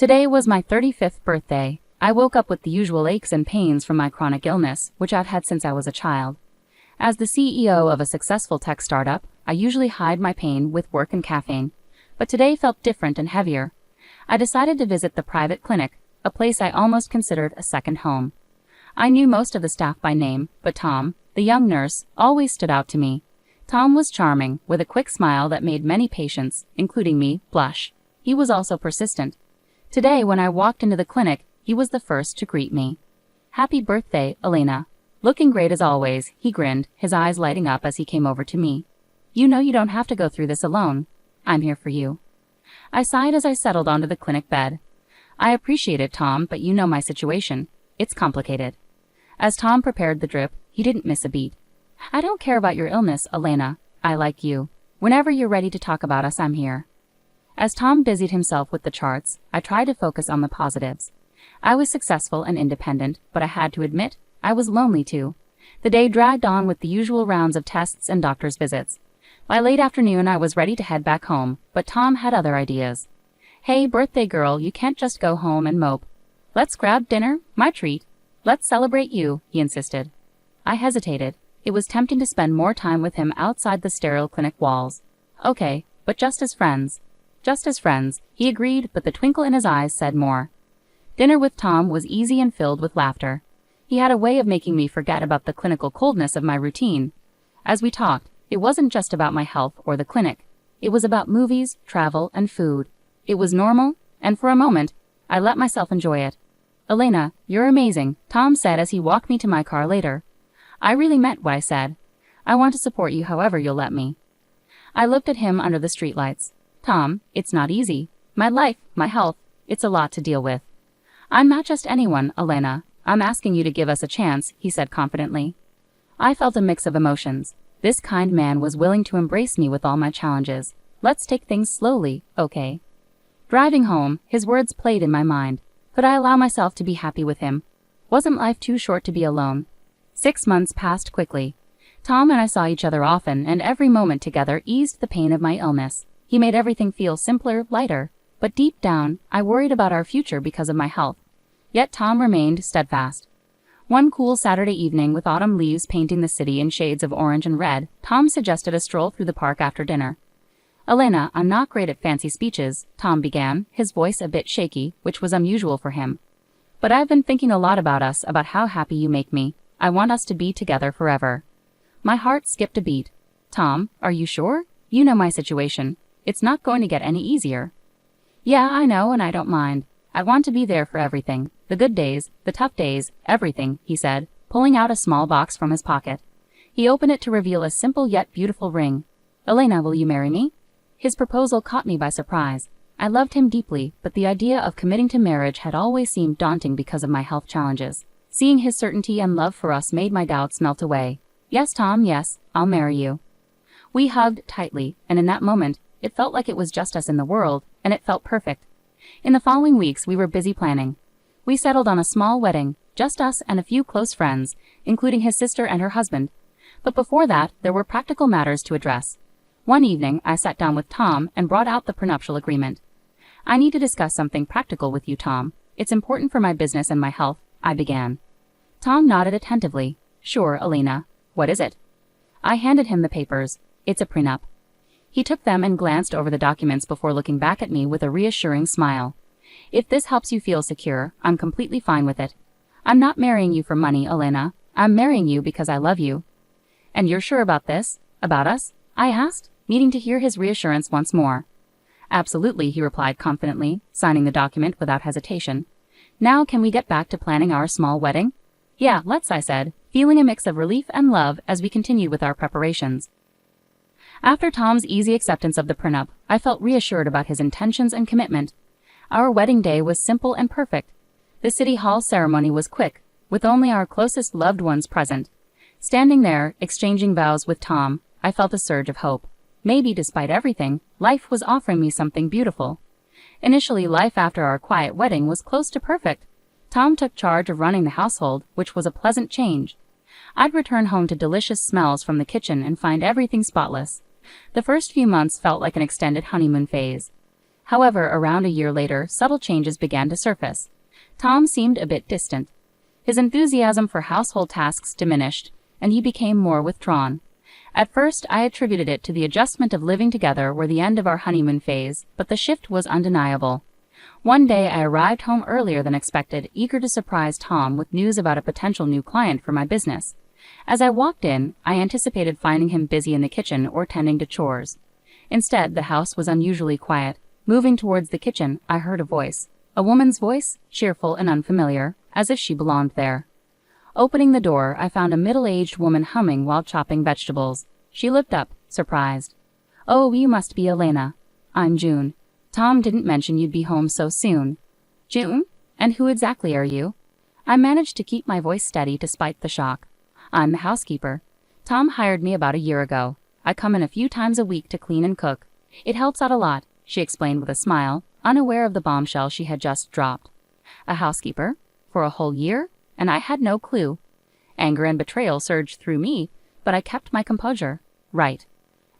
Today was my 35th birthday. I woke up with the usual aches and pains from my chronic illness, which I've had since I was a child. As the CEO of a successful tech startup, I usually hide my pain with work and caffeine, but today felt different and heavier. I decided to visit the private clinic, a place I almost considered a second home. I knew most of the staff by name, but Tom, the young nurse, always stood out to me. Tom was charming, with a quick smile that made many patients, including me, blush. He was also persistent. Today, when I walked into the clinic, he was the first to greet me. "Happy birthday, Elena." Looking great as always, he grinned, his eyes lighting up as he came over to me. "You know you don't have to go through this alone. I'm here for you." I sighed as I settled onto the clinic bed. "I appreciate it, Tom, but you know my situation. It's complicated." As Tom prepared the drip, he didn't miss a beat. "I don't care about your illness, Elena. I like you. Whenever you're ready to talk about us, I'm here." As Tom busied himself with the charts, I tried to focus on the positives. I was successful and independent, but I had to admit, I was lonely too. The day dragged on with the usual rounds of tests and doctor's visits. By late afternoon, I was ready to head back home, but Tom had other ideas. "Hey, birthday girl, you can't just go home and mope. Let's grab dinner, my treat. Let's celebrate you," he insisted. I hesitated. It was tempting to spend more time with him outside the sterile clinic walls. "Okay, but just as friends." "Just as friends," he agreed, but the twinkle in his eyes said more. Dinner with Tom was easy and filled with laughter. He had a way of making me forget about the clinical coldness of my routine. As we talked, it wasn't just about my health or the clinic. It was about movies, travel, and food. It was normal, and for a moment, I let myself enjoy it. "Elena, you're amazing," Tom said as he walked me to my car later. I really meant what I said. "I want to support you however you'll let me." I looked at him under the streetlights. "Tom, it's not easy. My life, my health, it's a lot to deal with." "I'm not just anyone, Elena. I'm asking you to give us a chance," he said confidently. I felt a mix of emotions. This kind man was willing to embrace me with all my challenges. "Let's take things slowly, okay?" Driving home, his words played in my mind. Could I allow myself to be happy with him? Wasn't life too short to be alone? 6 months passed quickly. Tom and I saw each other often, and every moment together eased the pain of my illness. He made everything feel simpler, lighter. But deep down, I worried about our future because of my health. Yet Tom remained steadfast. One cool Saturday evening, with autumn leaves painting the city in shades of orange and red, Tom suggested a stroll through the park after dinner. "Elena, I'm not great at fancy speeches," Tom began, his voice a bit shaky, which was unusual for him. "But I've been thinking a lot about us, about how happy you make me. I want us to be together forever." My heart skipped a beat. "Tom, are you sure? You know my situation. It's not going to get any easier." "Yeah, I know, and I don't mind. I want to be there for everything. The good days, the tough days, everything," he said, pulling out a small box from his pocket. He opened it to reveal a simple yet beautiful ring. "Elena, will you marry me?" His proposal caught me by surprise. I loved him deeply, but the idea of committing to marriage had always seemed daunting because of my health challenges. Seeing his certainty and love for us made my doubts melt away. "Yes, Tom, yes, I'll marry you." We hugged tightly, and in that moment, it felt like it was just us in the world, and it felt perfect. In the following weeks, we were busy planning. We settled on a small wedding, just us and a few close friends, including his sister and her husband. But before that, there were practical matters to address. One evening, I sat down with Tom and brought out the prenuptial agreement. "I need to discuss something practical with you, Tom. It's important for my business and my health," I began. Tom nodded attentively. "Sure, Elena. What is it?" I handed him the papers. "It's a prenup." He took them and glanced over the documents before looking back at me with a reassuring smile. "If this helps you feel secure, I'm completely fine with it. I'm not marrying you for money, Elena. I'm marrying you because I love you." "And you're sure about this? About us?" I asked, needing to hear his reassurance once more. "Absolutely," he replied confidently, signing the document without hesitation. "Now can we get back to planning our small wedding?" "Yeah, let's," I said, feeling a mix of relief and love as we continued with our preparations. After Tom's easy acceptance of the prenup, I felt reassured about his intentions and commitment. Our wedding day was simple and perfect. The city hall ceremony was quick, with only our closest loved ones present. Standing there, exchanging vows with Tom, I felt a surge of hope. Maybe, despite everything, life was offering me something beautiful. Initially, life after our quiet wedding was close to perfect. Tom took charge of running the household, which was a pleasant change. I'd return home to delicious smells from the kitchen and find everything spotless. The first few months felt like an extended honeymoon phase. However, around a year later, subtle changes began to surface. Tom seemed a bit distant. His enthusiasm for household tasks diminished, and he became more withdrawn. At first, I attributed it to the adjustment of living together or the end of our honeymoon phase, but the shift was undeniable. One day, I arrived home earlier than expected, eager to surprise Tom with news about a potential new client for my business. As I walked in, I anticipated finding him busy in the kitchen or tending to chores. Instead, the house was unusually quiet. Moving towards the kitchen, I heard a voice. A woman's voice, cheerful and unfamiliar, as if she belonged there. Opening the door, I found a middle-aged woman humming while chopping vegetables. She looked up, surprised. "Oh, you must be Elena. I'm June. Tom didn't mention you'd be home so soon." "June? And who exactly are you?" I managed to keep my voice steady despite the shock. "I'm the housekeeper. Tom hired me about a year ago. I come in a few times a week to clean and cook. It helps out a lot," she explained with a smile, unaware of the bombshell she had just dropped. A housekeeper? For a whole year? And I had no clue. Anger and betrayal surged through me, but I kept my composure. "Right.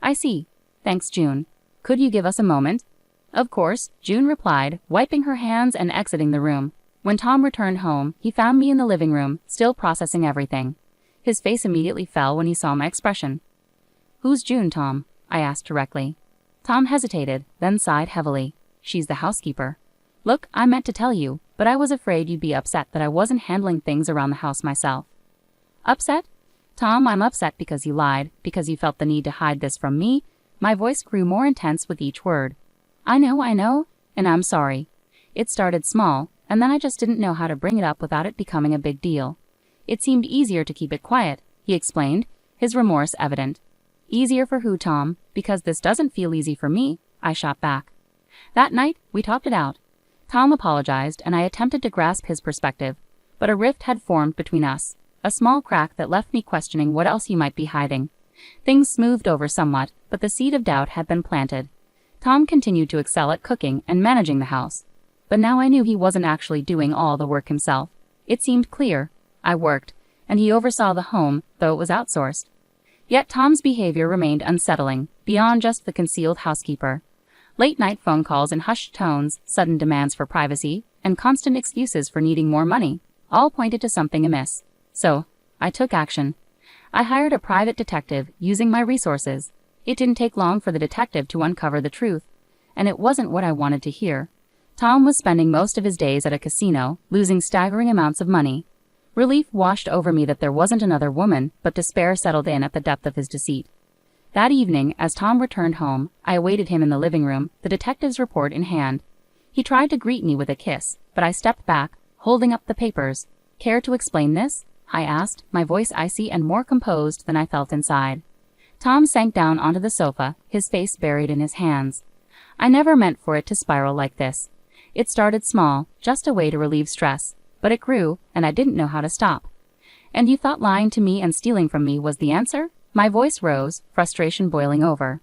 I see. Thanks, June. Could you give us a moment?" "Of course," June replied, wiping her hands and exiting the room. When Tom returned home, he found me in the living room, still processing everything. His face immediately fell when he saw my expression. "Who's June, Tom?" I asked directly. Tom hesitated, then sighed heavily. "She's the housekeeper. Look, I meant to tell you, but I was afraid you'd be upset that I wasn't handling things around the house myself." "Upset? Tom, I'm upset because you lied, because you felt the need to hide this from me." My voice grew more intense with each word. I know, and I'm sorry. It started small, and then I just didn't know how to bring it up without it becoming a big deal. It seemed easier to keep it quiet," he explained, his remorse evident. "Easier for who, Tom? Because this doesn't feel easy for me," I shot back. That night, we talked it out. Tom apologized, and I attempted to grasp his perspective, but a rift had formed between us, a small crack that left me questioning what else he might be hiding. Things smoothed over somewhat, but the seed of doubt had been planted. Tom continued to excel at cooking and managing the house, but now I knew he wasn't actually doing all the work himself. It seemed clear. I worked, and he oversaw the home, though it was outsourced. Yet Tom's behavior remained unsettling, beyond just the concealed housekeeper. Late-night phone calls in hushed tones, sudden demands for privacy, and constant excuses for needing more money, all pointed to something amiss. So, I took action. I hired a private detective, using my resources. It didn't take long for the detective to uncover the truth, and it wasn't what I wanted to hear. Tom was spending most of his days at a casino, losing staggering amounts of money. Relief washed over me that there wasn't another woman, but despair settled in at the depth of his deceit. That evening, as Tom returned home, I awaited him in the living room, the detective's report in hand. He tried to greet me with a kiss, but I stepped back, holding up the papers. "Care to explain this?" I asked, my voice icy and more composed than I felt inside. Tom sank down onto the sofa, his face buried in his hands. "I never meant for it to spiral like this. It started small, just a way to relieve stress. But it grew, and I didn't know how to stop." "And you thought lying to me and stealing from me was the answer?" My voice rose, frustration boiling over.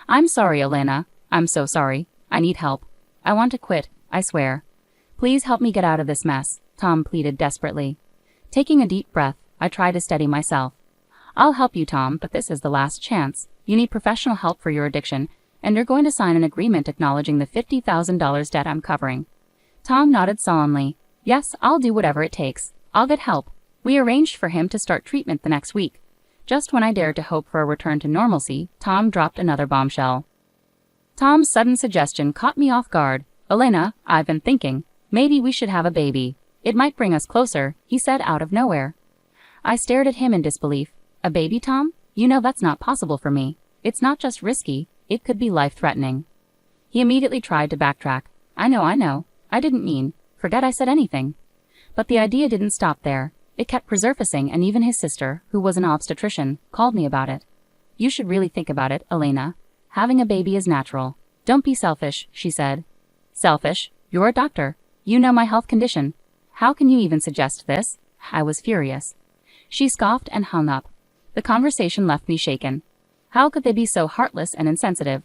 "I'm sorry, Elena. I'm so sorry. I need help. I want to quit, I swear. Please help me get out of this mess," Tom pleaded desperately. Taking a deep breath, I tried to steady myself. "I'll help you, Tom, but this is the last chance. You need professional help for your addiction, and you're going to sign an agreement acknowledging the $50,000 debt I'm covering." Tom nodded solemnly. "Yes, I'll do whatever it takes. I'll get help." We arranged for him to start treatment the next week. Just when I dared to hope for a return to normalcy, Tom dropped another bombshell. Tom's sudden suggestion caught me off guard. "Elena, I've been thinking. Maybe we should have a baby. It might bring us closer," he said out of nowhere. I stared at him in disbelief. "A baby, Tom? You know that's not possible for me. It's not just risky, it could be life-threatening." He immediately tried to backtrack. I know. I didn't mean. Forget I said anything." But the idea didn't stop there. It kept resurfacing, and even his sister, who was an obstetrician, called me about it. "You should really think about it, Elena. Having a baby is natural. Don't be selfish," she said. "Selfish? You're a doctor. You know my health condition. How can you even suggest this?" I was furious. She scoffed and hung up. The conversation left me shaken. How could they be so heartless and insensitive?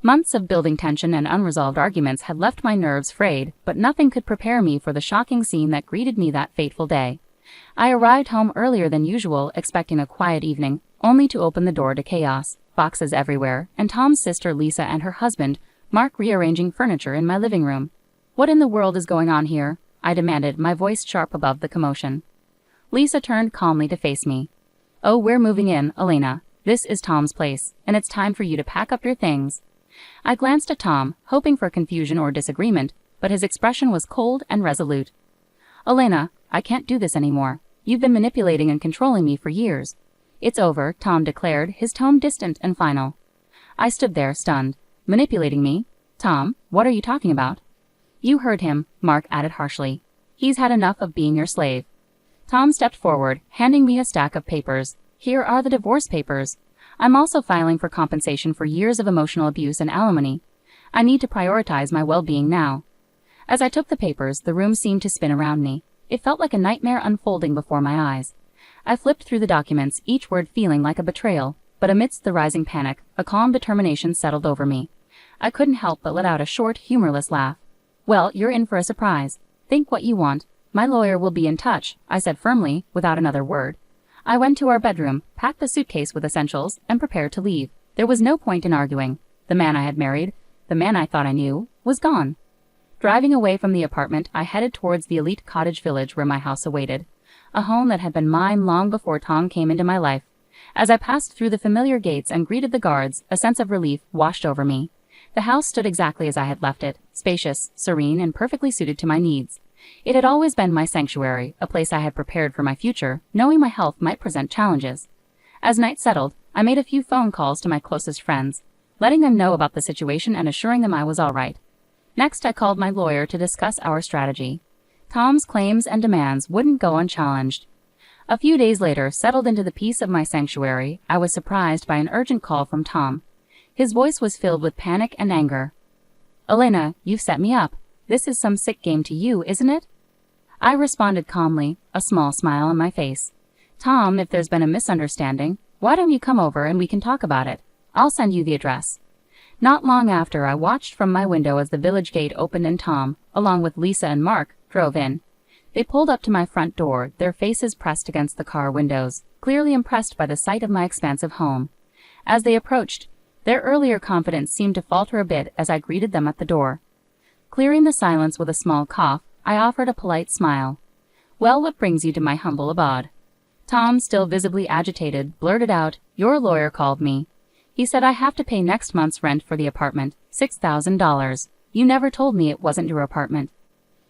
Months of building tension and unresolved arguments had left my nerves frayed, but nothing could prepare me for the shocking scene that greeted me that fateful day. I arrived home earlier than usual, expecting a quiet evening, only to open the door to chaos, boxes everywhere, and Tom's sister Lisa and her husband, Mark rearranging furniture in my living room. What in the world is going on here? I demanded, my voice sharp above the commotion. Lisa turned calmly to face me. Oh, we're moving in, Elena. This is Tom's place, and it's time for you to pack up your things. I glanced at Tom, hoping for confusion or disagreement, but his expression was cold and resolute. Elena, I can't do this anymore. You've been manipulating and controlling me for years. It's over, Tom declared, his tone distant and final. I stood there, stunned. Manipulating me? Tom, what are you talking about? You heard him, Mark added harshly. He's had enough of being your slave. Tom stepped forward, handing me a stack of papers. Here are the divorce papers. I'm also filing for compensation for years of emotional abuse and alimony. I need to prioritize my well-being now. As I took the papers, the room seemed to spin around me. It felt like a nightmare unfolding before my eyes. I flipped through the documents, each word feeling like a betrayal, but amidst the rising panic, a calm determination settled over me. I couldn't help but let out a short, humorless laugh. Well, you're in for a surprise. Think what you want. My lawyer will be in touch, I said firmly, without another word. I went to our bedroom, packed a suitcase with essentials, and prepared to leave. There was no point in arguing. The man I had married, the man I thought I knew, was gone. Driving away from the apartment, I headed towards the elite cottage village where my house awaited. A home that had been mine long before Tom came into my life. As I passed through the familiar gates and greeted the guards, a sense of relief washed over me. The house stood exactly as I had left it, spacious, serene, and perfectly suited to my needs. It had always been my sanctuary, a place I had prepared for my future, knowing my health might present challenges. As night settled, I made a few phone calls to my closest friends, letting them know about the situation and assuring them I was all right. Next, I called my lawyer to discuss our strategy. Tom's claims and demands wouldn't go unchallenged. A few days later, settled into the peace of my sanctuary, I was surprised by an urgent call from Tom. His voice was filled with panic and anger. Elena, you've set me up. This is some sick game to you, isn't it? I responded calmly, a small smile on my face. Tom, if there's been a misunderstanding, why don't you come over and we can talk about it? I'll send you the address. Not long after, I watched from my window as the village gate opened and Tom, along with Lisa and Mark, drove in. They pulled up to my front door, their faces pressed against the car windows, clearly impressed by the sight of my expansive home. As they approached, their earlier confidence seemed to falter a bit as I greeted them at the door. Clearing the silence with a small cough, I offered a polite smile. Well, what brings you to my humble abode? Tom, still visibly agitated, blurted out, Your lawyer called me. He said I have to pay next month's rent for the apartment, $6,000. You never told me it wasn't your apartment.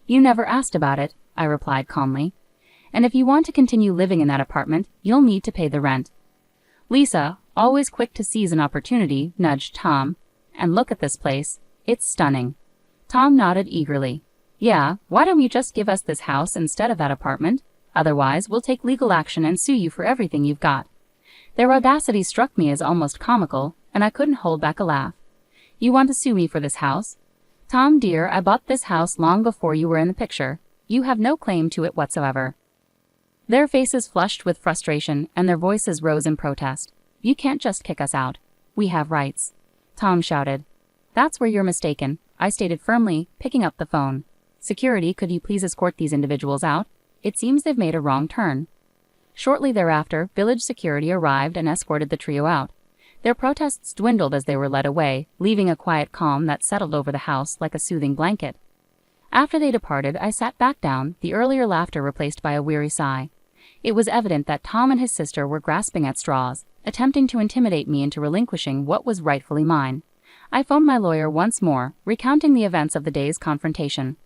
You never asked about it, I replied calmly. And if you want to continue living in that apartment, you'll need to pay the rent. Lisa, always quick to seize an opportunity, nudged Tom. And look at this place. It's stunning. Tom nodded eagerly. Yeah, why don't you just give us this house instead of that apartment? Otherwise, we'll take legal action and sue you for everything you've got. Their audacity struck me as almost comical, and I couldn't hold back a laugh. You want to sue me for this house? Tom, dear, I bought this house long before you were in the picture. You have no claim to it whatsoever. Their faces flushed with frustration, and their voices rose in protest. You can't just kick us out. We have rights. Tom shouted. That's where you're mistaken, I stated firmly, picking up the phone. Security, could you please escort these individuals out? It seems they've made a wrong turn. Shortly thereafter, village security arrived and escorted the trio out. Their protests dwindled as they were led away, leaving a quiet calm that settled over the house like a soothing blanket. After they departed, I sat back down, the earlier laughter replaced by a weary sigh. It was evident that Tom and his sister were grasping at straws, attempting to intimidate me into relinquishing what was rightfully mine. I phoned my lawyer once more, recounting the events of the day's confrontation.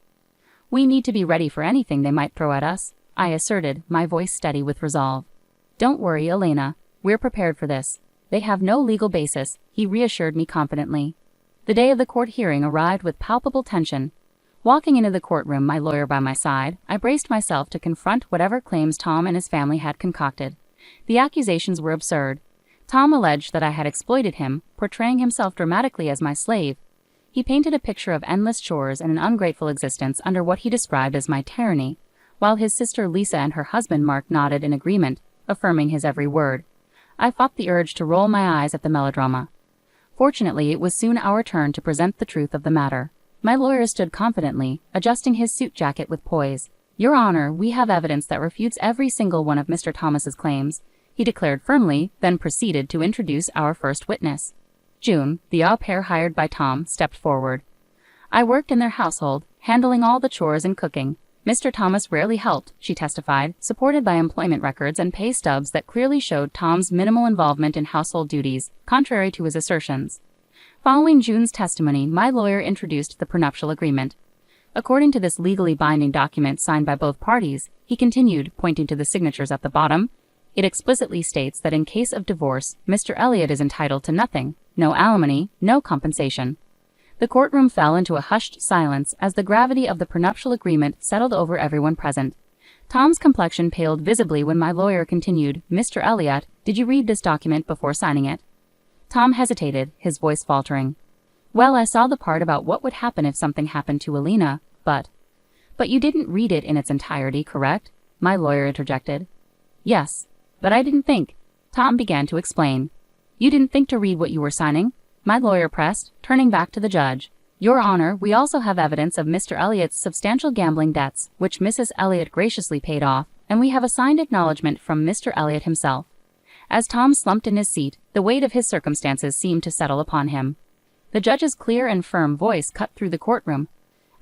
We need to be ready for anything they might throw at us, I asserted, my voice steady with resolve. Don't worry, Elena. We're prepared for this. They have no legal basis, he reassured me confidently. The day of the court hearing arrived with palpable tension. Walking into the courtroom, my lawyer by my side, I braced myself to confront whatever claims Tom and his family had concocted. The accusations were absurd. Tom alleged that I had exploited him, portraying himself dramatically as my slave. He painted a picture of endless chores and an ungrateful existence under what he described as my tyranny, while his sister Lisa and her husband Mark nodded in agreement, affirming his every word. I fought the urge to roll my eyes at the melodrama. Fortunately, it was soon our turn to present the truth of the matter. My lawyer stood confidently, adjusting his suit jacket with poise. Your Honor, we have evidence that refutes every single one of Mr. Thomas's claims, he declared firmly, then proceeded to introduce our first witness. June, the au pair hired by Tom, stepped forward. I worked in their household, handling all the chores and cooking. Mr. Thomas rarely helped, she testified, supported by employment records and pay stubs that clearly showed Tom's minimal involvement in household duties, contrary to his assertions. Following June's testimony, my lawyer introduced the prenuptial agreement. According to this legally binding document signed by both parties, he continued, pointing to the signatures at the bottom, it explicitly states that in case of divorce, Mr. Elliott is entitled to nothing, no alimony, no compensation. The courtroom fell into a hushed silence as the gravity of the prenuptial agreement settled over everyone present. Tom's complexion paled visibly when my lawyer continued, Mr. Elliott, did you read this document before signing it? Tom hesitated, his voice faltering. Well, I saw the part about what would happen if something happened to Alina, but you didn't read it in its entirety, correct? My lawyer interjected. Yes, but I didn't think. Tom began to explain. You didn't think to read what you were signing? My lawyer pressed, turning back to the judge. Your Honor, we also have evidence of Mr. Elliott's substantial gambling debts, which Mrs. Elliott graciously paid off, and we have a signed acknowledgement from Mr. Elliott himself. As Tom slumped in his seat, the weight of his circumstances seemed to settle upon him. The judge's clear and firm voice cut through the courtroom.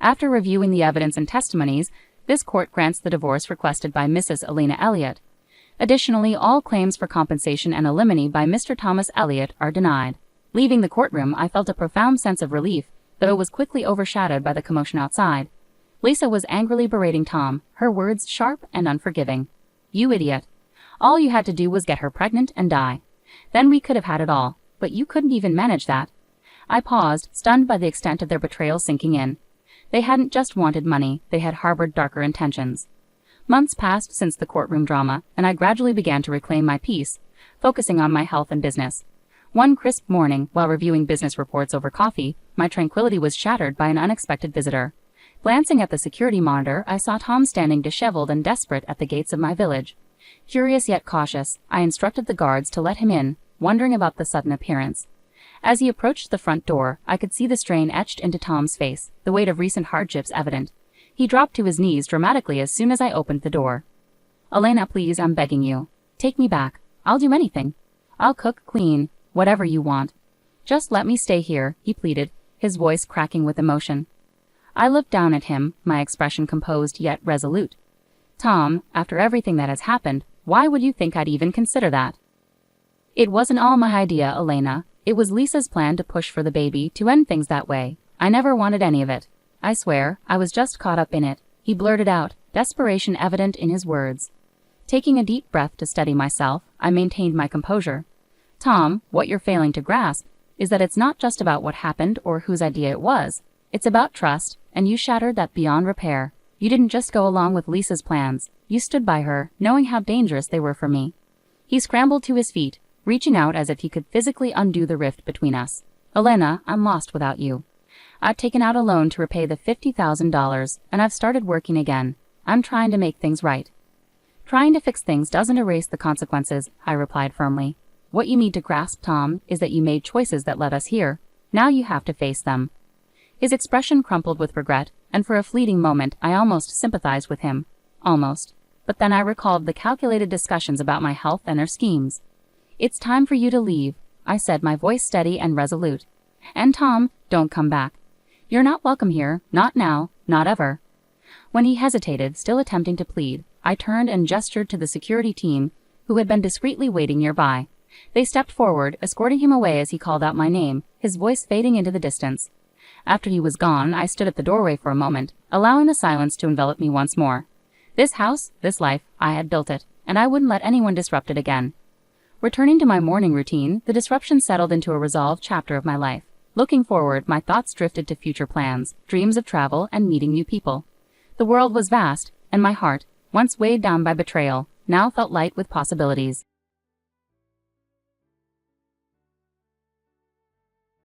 After reviewing the evidence and testimonies, this court grants the divorce requested by Mrs. Alina Elliott. Additionally, all claims for compensation and alimony by Mr. Thomas Elliott are denied. Leaving the courtroom, I felt a profound sense of relief, though it was quickly overshadowed by the commotion outside. Lisa was angrily berating Tom, her words sharp and unforgiving. You idiot. All you had to do was get her pregnant and die. Then we could have had it all, but you couldn't even manage that. I paused, stunned by the extent of their betrayal sinking in. They hadn't just wanted money, they had harbored darker intentions. Months passed since the courtroom drama, and I gradually began to reclaim my peace, focusing on my health and business. One crisp morning, while reviewing business reports over coffee, my tranquility was shattered by an unexpected visitor. Glancing at the security monitor, I saw Tom standing disheveled and desperate at the gates of my village. Curious yet cautious, I instructed the guards to let him in, wondering about the sudden appearance. As he approached the front door, I could see the strain etched into Tom's face, the weight of recent hardships evident. He dropped to his knees dramatically as soon as I opened the door. Elena, please, I'm begging you. Take me back. I'll do anything. I'll cook, clean, whatever you want. Just let me stay here, he pleaded, his voice cracking with emotion. I looked down at him, my expression composed yet resolute. Tom, after everything that has happened, why would you think I'd even consider that? It wasn't all my idea, Elena. It was Lisa's plan to push for the baby, to end things that way. I never wanted any of it. I swear, I was just caught up in it, he blurted out, desperation evident in his words. Taking a deep breath to steady myself, I maintained my composure. Tom, what you're failing to grasp is that it's not just about what happened or whose idea it was. It's about trust, and you shattered that beyond repair. You didn't just go along with Lisa's plans. You stood by her, knowing how dangerous they were for me. He scrambled to his feet, reaching out as if he could physically undo the rift between us. Elena, I'm lost without you. I've taken out a loan to repay the $50,000, and I've started working again. I'm trying to make things right. Trying to fix things doesn't erase the consequences, I replied firmly. What you need to grasp, Tom, is that you made choices that led us here. Now you have to face them. His expression crumpled with regret, and for a fleeting moment I almost sympathized with him. Almost. But then I recalled the calculated discussions about my health and their schemes. It's time for you to leave, I said, my voice steady and resolute. And Tom, don't come back. You're not welcome here, not now, not ever. When he hesitated, still attempting to plead, I turned and gestured to the security team, who had been discreetly waiting nearby. They stepped forward, escorting him away as he called out my name, his voice fading into the distance. After he was gone, I stood at the doorway for a moment, allowing the silence to envelop me once more. This house, this life, I had built it, and I wouldn't let anyone disrupt it again. Returning to my morning routine, the disruption settled into a resolved chapter of my life. Looking forward, my thoughts drifted to future plans, dreams of travel, and meeting new people. The world was vast, and my heart, once weighed down by betrayal, now felt light with possibilities.